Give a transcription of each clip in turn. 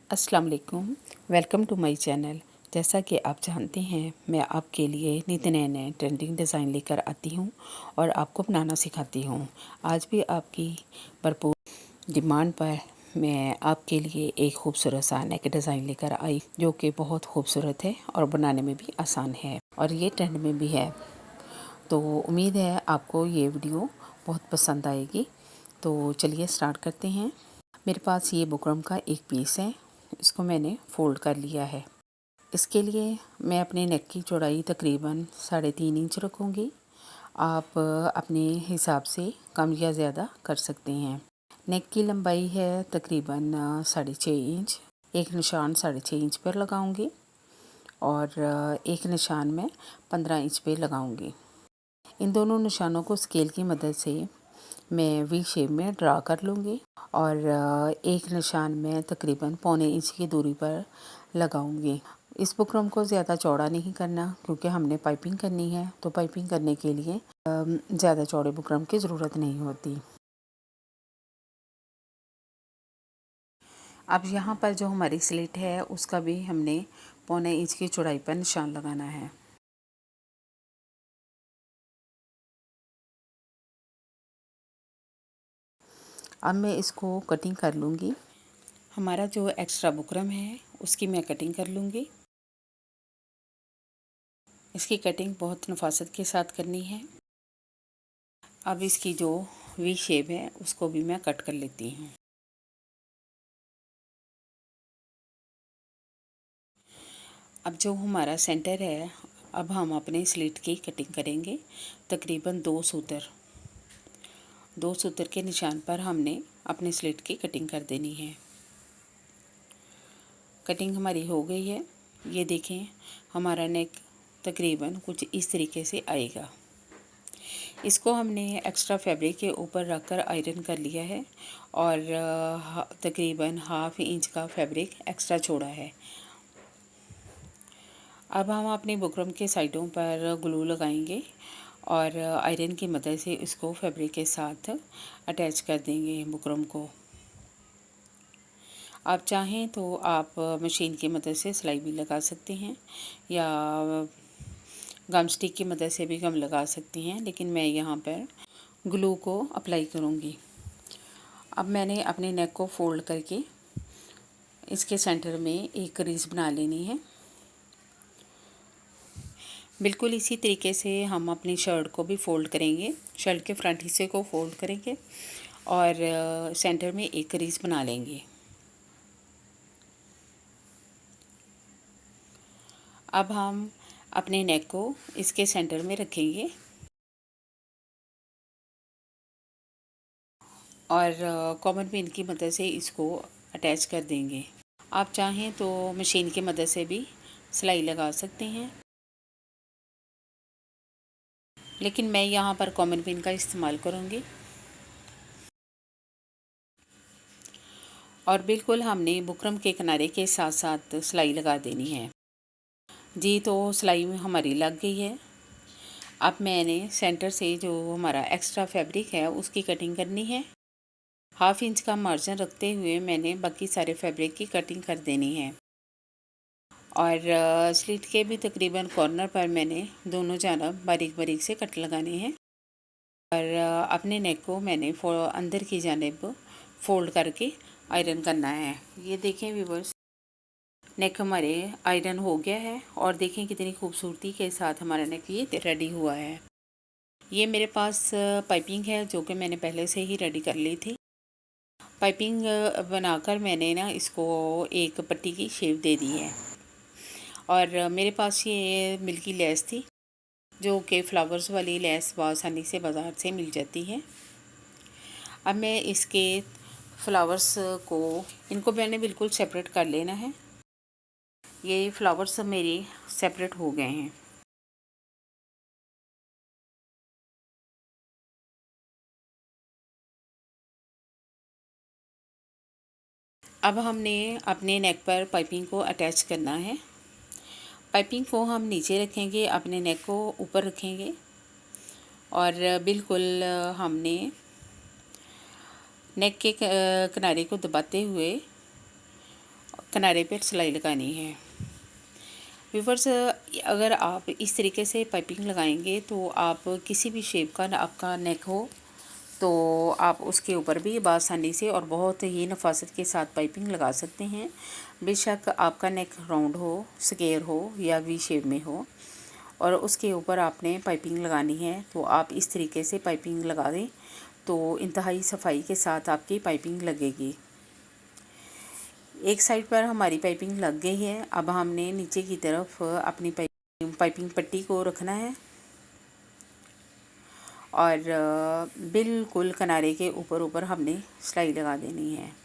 अस्सलाम वालेकुम। Welcome to my channel. जैसा कि आप जानते हैं, मैं आपके लिए नित नए नए ट्रेंडिंग डिज़ाइन लेकर आती हूँ और आपको बनाना सिखाती हूँ। आज भी आपकी भरपूर डिमांड पर मैं आपके लिए एक खूबसूरत सा नेक डिज़ाइन लेकर आई, जो कि बहुत खूबसूरत है और बनाने में भी आसान है और ये ट्रेंड में भी है। तो उम्मीद है आपको ये वीडियो बहुत पसंद आएगी। तो चलिए स्टार्ट करते हैं। मेरे पास ये बुकरम का एक पीस है, इसको मैंने फ़ोल्ड कर लिया है। इसके लिए मैं अपने नेक की चौड़ाई तकरीबन 3.5 इंच रखूँगी। आप अपने हिसाब से कम या ज़्यादा कर सकते हैं। नेक की लंबाई है तकरीबन 6.5 इंच। एक निशान 6.5 इंच पर लगाऊंगी और एक निशान मैं 15 इंच पे लगाऊंगी। इन दोनों निशानों को स्केल की मदद से मैं वी शेप में ड्रा कर लूँगी और एक निशान में तकरीबन 1.25 इंच की दूरी पर लगाऊंगी। इस बुकरम को ज़्यादा चौड़ा नहीं करना, क्योंकि हमने पाइपिंग करनी है, तो पाइपिंग करने के लिए ज़्यादा चौड़े बुकरम की ज़रूरत नहीं होती। अब यहाँ पर जो हमारी स्लिट है उसका भी हमने 1.25 इंच की चौड़ाई पर निशान लगाना है। अब मैं इसको कटिंग कर लूँगी। हमारा जो एक्स्ट्रा बुकरम है उसकी मैं कटिंग कर लूँगी। इसकी कटिंग बहुत नफासत के साथ करनी है। अब इसकी जो वी शेप है उसको भी मैं कट कर लेती हूँ। अब जो हमारा सेंटर है, अब हम अपने स्लिट की कटिंग करेंगे। तकरीबन 2 सूतर के निशान पर हमने अपने स्लिट की कटिंग कर देनी है। कटिंग हमारी हो गई है। ये देखें, हमारा नेक तकरीबन कुछ इस तरीके से आएगा। इसको हमने एक्स्ट्रा फैब्रिक के ऊपर रखकर आयरन कर लिया है और तकरीबन 1/2 इंच का फैब्रिक एक्स्ट्रा छोड़ा है। अब हम अपनी बुकरम के साइडों पर ग्लू लगाएंगे और आयरन की मदद से इसको फैब्रिक के साथ अटैच कर देंगे बुकरम को। आप चाहें तो आप मशीन की मदद से सिलाई भी लगा सकते हैं या गम स्टिक की मदद से भी गम लगा सकती हैं, लेकिन मैं यहाँ पर ग्लू को अप्लाई करूँगी। अब मैंने अपने नेक को फोल्ड करके इसके सेंटर में एक क्रीज बना लेनी है। बिल्कुल इसी तरीके से हम अपनी शर्ट को भी फ़ोल्ड करेंगे। शर्ट के फ्रंट हिस्से को फ़ोल्ड करेंगे और सेंटर में एक क्रीज बना लेंगे। अब हम अपने नेक को इसके सेंटर में रखेंगे और कॉमन पिन की मदद से इसको अटैच कर देंगे। आप चाहें तो मशीन की मदद से भी सिलाई लगा सकते हैं, लेकिन मैं यहाँ पर कॉमन पिन का इस्तेमाल करूँगी। और बिल्कुल हमने बुकरम के किनारे के साथ साथ सिलाई लगा देनी है। जी, तो सिलाई में हमारी लग गई है। अब मैंने सेंटर से जो हमारा एक्स्ट्रा फैब्रिक है उसकी कटिंग करनी है। 1/2 इंच का मार्जिन रखते हुए मैंने बाकी सारे फैब्रिक की कटिंग कर देनी है और स्लिट के भी तकरीबन कॉर्नर पर मैंने दोनों जानब बारीक बारीक से कट लगाने हैं और अपने नेक को मैंने अंदर की जानिब फोल्ड करके आयरन करना है। ये देखें व्यूवर्स, नेक हमारे आयरन हो गया है और देखें कितनी खूबसूरती के साथ हमारा नेक ये रेडी हुआ है। ये मेरे पास पाइपिंग है जो कि मैंने पहले से ही रेडी कर ली थी। पाइपिंग बनाकर मैंने ना इसको एक पट्टी की शेप दे दी है और मेरे पास ये मिल्की लेस थी, जो कि फ्लावर्स वाली लेस आसानी से बाज़ार से मिल जाती है। अब मैं इसके फ्लावर्स को इनको मैंने बिल्कुल सेपरेट कर लेना है। ये फ्लावर्स मेरे सेपरेट हो गए हैं। अब हमने अपने नेक पर पाइपिंग को अटैच करना है। पाइपिंग को हम नीचे रखेंगे, अपने नेक को ऊपर रखेंगे और बिल्कुल हमने नेक के किनारे को दबाते हुए किनारे पर सिलाई लगानी है। व्यूअर्स, अगर आप इस तरीके से पाइपिंग लगाएंगे तो आप किसी भी शेप का आपका नेक हो तो आप उसके ऊपर भी बआसानी से और बहुत ही नफासत के साथ पाइपिंग लगा सकते हैं। बेशक आपका नेक राउंड हो, स्क्वायर हो या वी शेप में हो, और उसके ऊपर आपने पाइपिंग लगानी है तो आप इस तरीके से पाइपिंग लगा दें तो इंतहाई सफाई के साथ आपकी पाइपिंग लगेगी। एक साइड पर हमारी पाइपिंग लग गई है। अब हमने नीचे की तरफ अपनी पाइपिंग पट्टी को रखना है और बिल्कुल किनारे के ऊपर ऊपर हमने सिलाई लगा देनी है।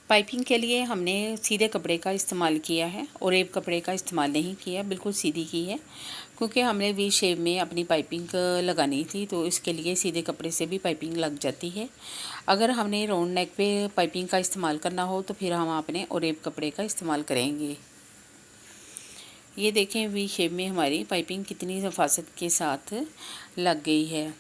पाइपिंग के लिए हमने सीधे कपड़े का इस्तेमाल किया है और एक कपड़े का इस्तेमाल नहीं किया, बिल्कुल सीधी की है, क्योंकि हमने वी शेप में अपनी पाइपिंग लगानी थी तो इसके लिए सीधे कपड़े से भी पाइपिंग लग जाती है। अगर हमने राउंड नेक पे पाइपिंग का इस्तेमाल करना हो तो फिर हम अपने और कपड़े का इस्तेमाल करेंगे। ये देखें वी शेप में हमारी पाइपिंग कितनी हिफाजत के साथ लग गई है।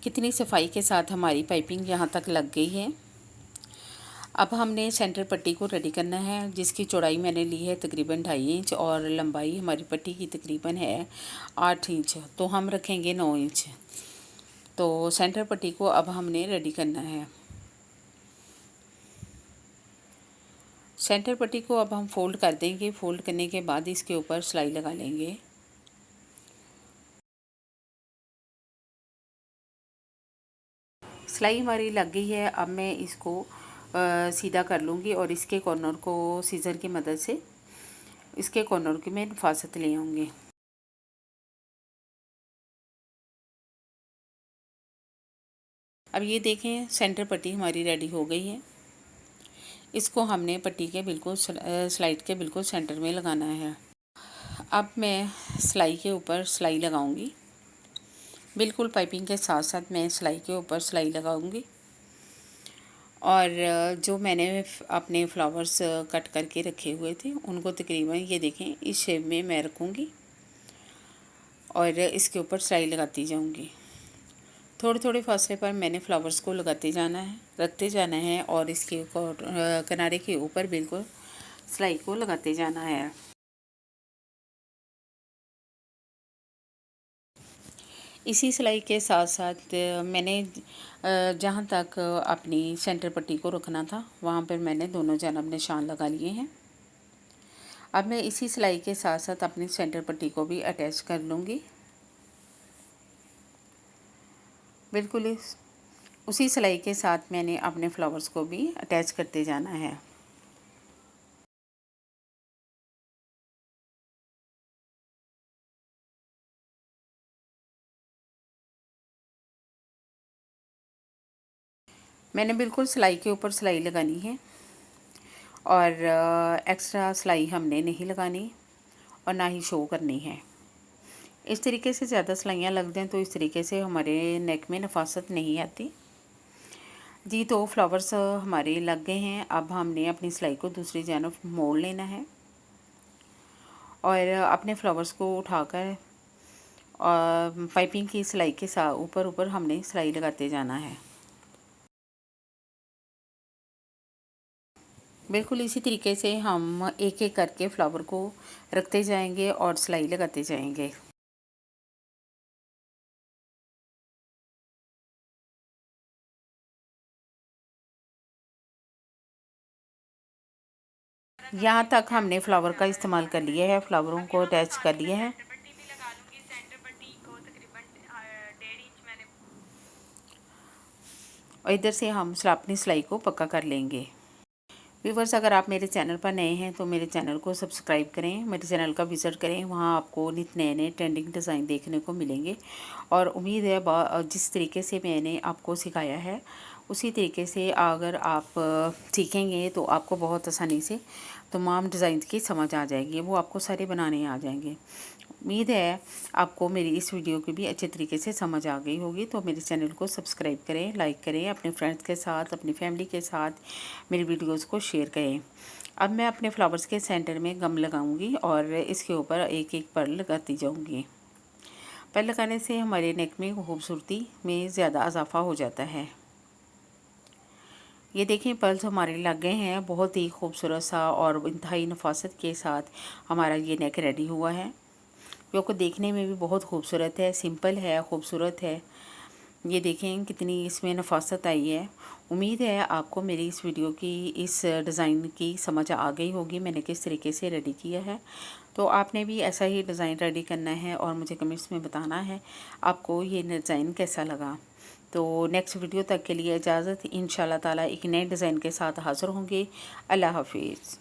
कितनी सफाई के साथ हमारी पाइपिंग यहाँ तक लग गई है। अब हमने सेंटर पट्टी को रेडी करना है, जिसकी चौड़ाई मैंने ली है तकरीबन 2.5 इंच और लंबाई हमारी पट्टी की तकरीबन है 8 इंच, तो हम रखेंगे 9 इंच। तो सेंटर पट्टी को अब हमने रेडी करना है। सेंटर पट्टी को अब हम फोल्ड कर देंगे। फोल्ड करने के बाद इसके ऊपर सिलाई लगा लेंगे। सिलाई हमारी लग गई है। अब मैं इसको सीधा कर लूँगी और इसके कॉर्नर को सीज़र की मदद से इसके कॉर्नर की मैं हिफाजत ले आऊँगी। अब ये देखें सेंटर पट्टी हमारी रेडी हो गई है। इसको हमने पट्टी के बिल्कुल स्लाइड के बिल्कुल सेंटर में लगाना है। अब मैं सिलाई के ऊपर सिलाई लगाऊंगी। बिल्कुल पाइपिंग के साथ साथ मैं सिलाई के ऊपर सिलाई लगाऊंगी और जो मैंने अपने फ्लावर्स कट करके रखे हुए थे उनको तकरीबन ये देखें इस शेप में मैं रखूँगी और इसके ऊपर सिलाई लगाती जाऊँगी। थोड़े थोड़े फासले पर मैंने फ्लावर्स को लगाते जाना है, रखते जाना है और इसके किनारे के ऊपर बिल्कुल सिलाई को लगाते जाना है। इसी सिलाई के साथ साथ मैंने जहाँ तक अपनी सेंटर पट्टी को रखना था वहाँ पर मैंने दोनों जानब निशान लगा लिए हैं। अब मैं इसी सिलाई के साथ साथ अपनी सेंटर पट्टी को भी अटैच कर लूँगी। बिल्कुल उसी सिलाई के साथ मैंने अपने फ्लावर्स को भी अटैच करते जाना है। मैंने बिल्कुल सिलाई के ऊपर सिलाई लगानी है और एक्स्ट्रा सिलाई हमने नहीं लगानी और ना ही शो करनी है। इस तरीके से ज़्यादा सिलाइयाँ लग जाएँ तो इस तरीके से हमारे नेक में नफासत नहीं आती जी। तो फ्लावर्स हमारे लग गए हैं। अब हमने अपनी सिलाई को दूसरी जानब मोड़ लेना है और अपने फ्लावर्स को उठाकर और पाइपिंग की सिलाई के साथ ऊपर ऊपर हमने सिलाई लगाते जाना है। बिल्कुल इसी तरीके से हम एक एक करके फ्लावर को रखते जाएंगे और सिलाई लगाते जाएंगे। यहाँ तक हमने फ्लावर का इस्तेमाल कर लिया है, फ्लावरों को अटैच कर लिया है। और इधर से हम अपनी सिलाई को पक्का कर लेंगे। व्यूवर्स, अगर आप मेरे चैनल पर नए हैं तो मेरे चैनल को सब्सक्राइब करें, मेरे चैनल का विज़िट करें। वहाँ आपको नित नए नए ट्रेंडिंग डिज़ाइन देखने को मिलेंगे और उम्मीद है जिस तरीके से मैंने आपको सिखाया है उसी तरीके से अगर आप सीखेंगे तो आपको बहुत आसानी से तमाम डिज़ाइन की समझ आ जाएगी। वो आपको सारे बनाने आ जाएंगे। उम्मीद है आपको मेरी इस वीडियो की भी अच्छे तरीके से समझ आ गई होगी। तो मेरे चैनल को सब्सक्राइब करें, लाइक करें, अपने फ्रेंड्स के साथ, अपनी फैमिली के साथ मेरी वीडियोस को शेयर करें। अब मैं अपने फ्लावर्स के सेंटर में गम लगाऊंगी और इसके ऊपर एक एक पर्ल लगाती जाऊंगी। पर्ल लगाने से हमारे नेक में खूबसूरती में ज़्यादा इजाफा हो जाता है। ये देखें, पर्ल्स हमारे लग गए हैं। बहुत ही खूबसूरत सा और इंतहाई नफासत के साथ हमारा ये नेक रेडी हुआ है, जो को देखने में भी बहुत खूबसूरत है, सिंपल है, खूबसूरत है। ये देखें कितनी इसमें नफासत आई है। उम्मीद है आपको मेरी इस वीडियो की, इस डिज़ाइन की समझ आ गई होगी मैंने किस तरीके से रेडी किया है। तो आपने भी ऐसा ही डिज़ाइन रेडी करना है और मुझे कमेंट्स में बताना है आपको ये डिज़ाइन कैसा लगा। तो नेक्स्ट वीडियो तक के लिए इजाज़त। इंशाल्लाह ताला एक नए डिज़ाइन के साथ हाज़िर होंगे। अल्लाह हाफिज़।